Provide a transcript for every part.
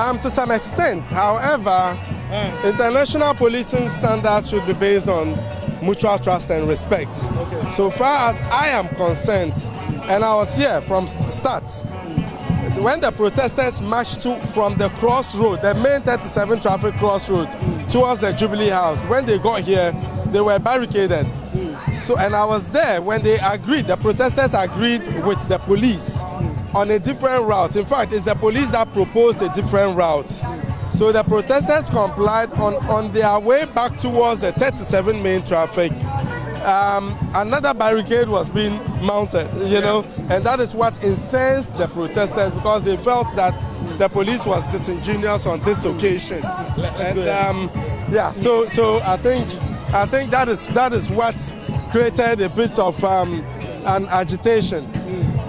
To some extent. However, international policing standards should be based on mutual trust and respect. Okay. So far as I am concerned, and I was here from the start, when the protesters marched from the crossroad, the main 37 traffic crossroad, towards the Jubilee House, when they got here, they were barricaded. So, and I was there when they agreed, the protesters agreed with the police on a different route. In fact, it's the police that proposed a different route. So the protesters complied. On their way back towards the 37 main traffic. Another barricade was being mounted, you know, and that is what incensed the protesters, because they felt that the police was disingenuous on this occasion. And yeah, so I think that is what created a bit of an agitation.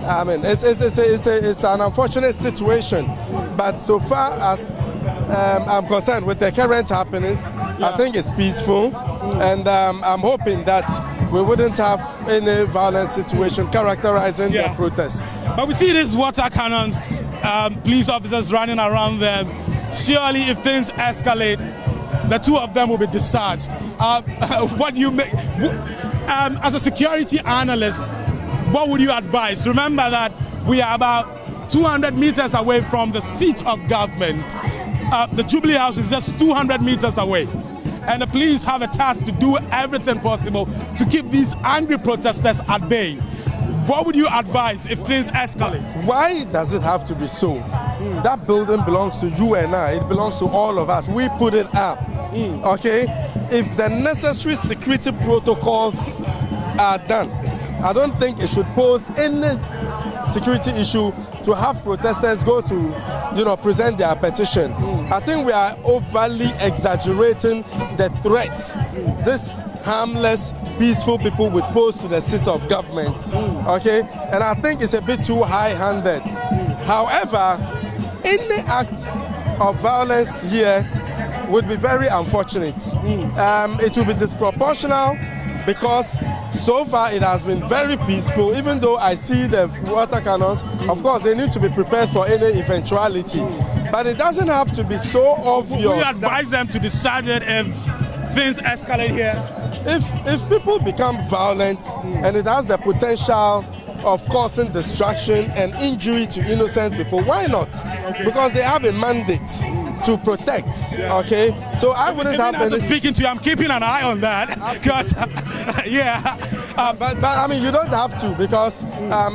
I mean, it's an unfortunate situation, but so far as I'm concerned with the current happenings, I think it's peaceful, and I'm hoping that we wouldn't have any violent situation characterizing the protests. But we see these water cannons, police officers running around them. Surely, if things escalate, the two of them will be discharged. What do you make? As a security analyst, what would you advise? Remember that we are about 200 meters away from the seat of government. The Jubilee House is just 200 meters away. And the police have a task to do everything possible to keep these angry protesters at bay. What would you advise if things escalate? Why does it have to be so? That building belongs to you and I. It belongs to all of us. We put it up. Okay? If the necessary security protocols are done, I don't think it should pose any security issue to have protesters go to, you know, present their petition. I think we are overly exaggerating the threats this harmless, peaceful people would pose to the seat of government. Okay? And I think it's a bit too high-handed. However, any act of violence here would be very unfortunate. It will be disproportional, because so far it has been very peaceful. Even though I see the water cannons, of course they need to be prepared for any eventuality. But it doesn't have to be so obvious. Would you advise them to discharge it if things escalate here? If people become violent and it has the potential of causing destruction and injury to innocent people, why not? Because they have a mandate to protect. Okay, so I wouldn't have any. Speaking to you, I'm keeping an eye on that, because but I mean, you don't have to, because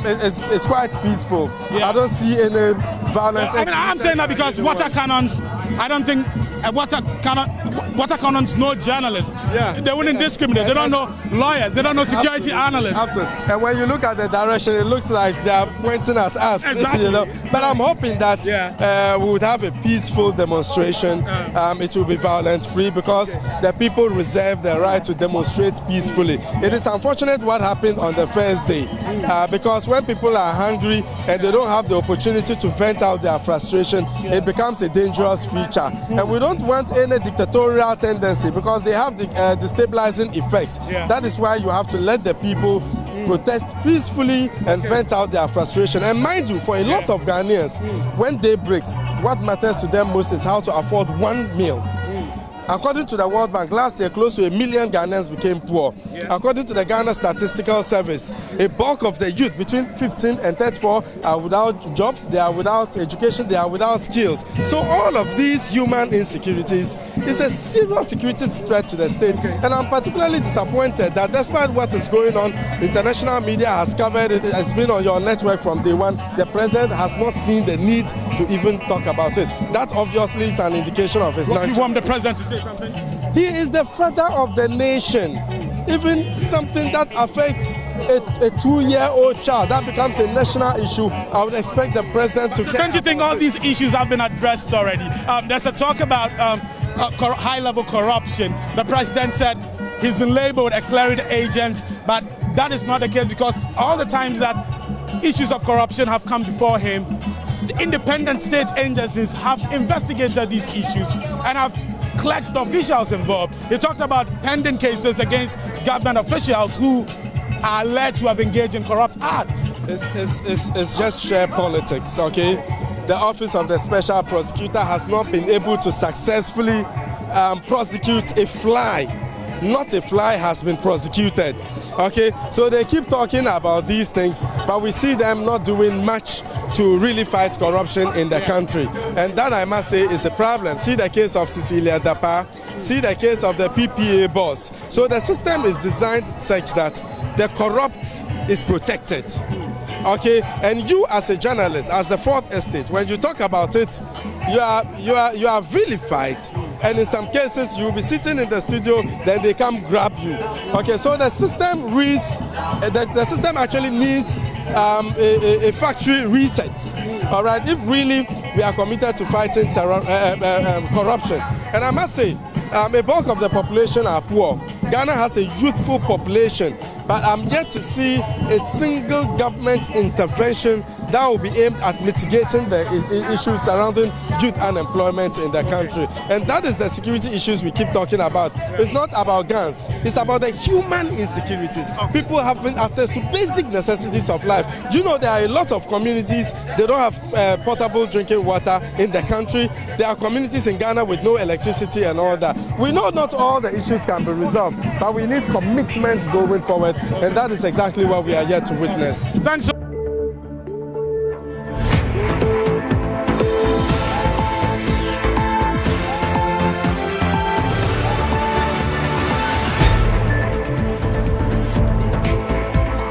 it's quite peaceful. I don't see any violence. I mean, I'm saying that because water cannons, I don't think water cannons know journalists. They wouldn't discriminate. They don't know lawyers. They don't know security analysts. Absolutely. And when you look at the direction, it looks like they are pointing at us. Exactly. You know? But I'm hoping that we would have a peaceful demonstration. It will be violence-free, because the people reserve the right to demonstrate peacefully. It is unfortunate what happened on the first day, because when people are hungry and they don't have the opportunity to vent out their frustration, it becomes a dangerous feature. And we don't want any dictatorial tendency, because they have the destabilizing effects. That is why you have to let the people protest peacefully and vent out their frustration. And mind you, for a lot of Ghanaians, when day breaks, what matters to them most is how to afford one meal. According to the World Bank, last year close to 1 million Ghanaians became poor. According to the Ghana Statistical Service, a bulk of the youth between 15 and 34 are without jobs, they are without education, they are without skills. So all of these human insecurities is a serious security threat to the state. And I'm particularly disappointed that despite what is going on, international media has covered it, it's been on your network from day one, the president has not seen the need to even talk about it. That obviously is an indication of his non-interest. You want the president to say something? He is the father of the nation. Even something that affects a 2-year-old child, that becomes a national issue, I would expect the president to... Don't you think all these issues have been addressed already? There's a talk about high-level corruption. The president said he's been labeled a clearing agent, but that is not the case, because all the times that issues of corruption have come before him, independent state agencies have investigated these issues and have collect officials involved. He talked about pending cases against government officials who are alleged to have engaged in corrupt acts. It's just sheer politics, okay? the Office of the Special Prosecutor has not been able to successfully prosecute a fly. Not a fly has been prosecuted. Okay, so they keep talking about these things, but we see them not doing much to really fight corruption in the country. And that, I must say, is a problem. See the case of Cecilia Dapa, see the case of the PPA boss. So the system is designed such that the corrupt is protected. Okay, and you as a journalist, as the Fourth Estate, when you talk about it, you are vilified. And in some cases, you will be sitting in the studio, then they come grab you. Okay, so the system the system actually needs a factory reset. All right, if really we are committed to fighting corruption. And I must say, a bulk of the population are poor. Ghana has a youthful population, but I'm yet to see a single government intervention that will be aimed at mitigating the issues surrounding youth unemployment in the country. And that is the security issues we keep talking about. It's not about guns, it's about the human insecurities. People having access to basic necessities of life. Do you know there are a lot of communities, they don't have potable drinking water in the country. There are communities in Ghana with no electricity and all that. We know not all the issues can be resolved, but we need commitment going forward, and that is exactly what we are here to witness. Thanks.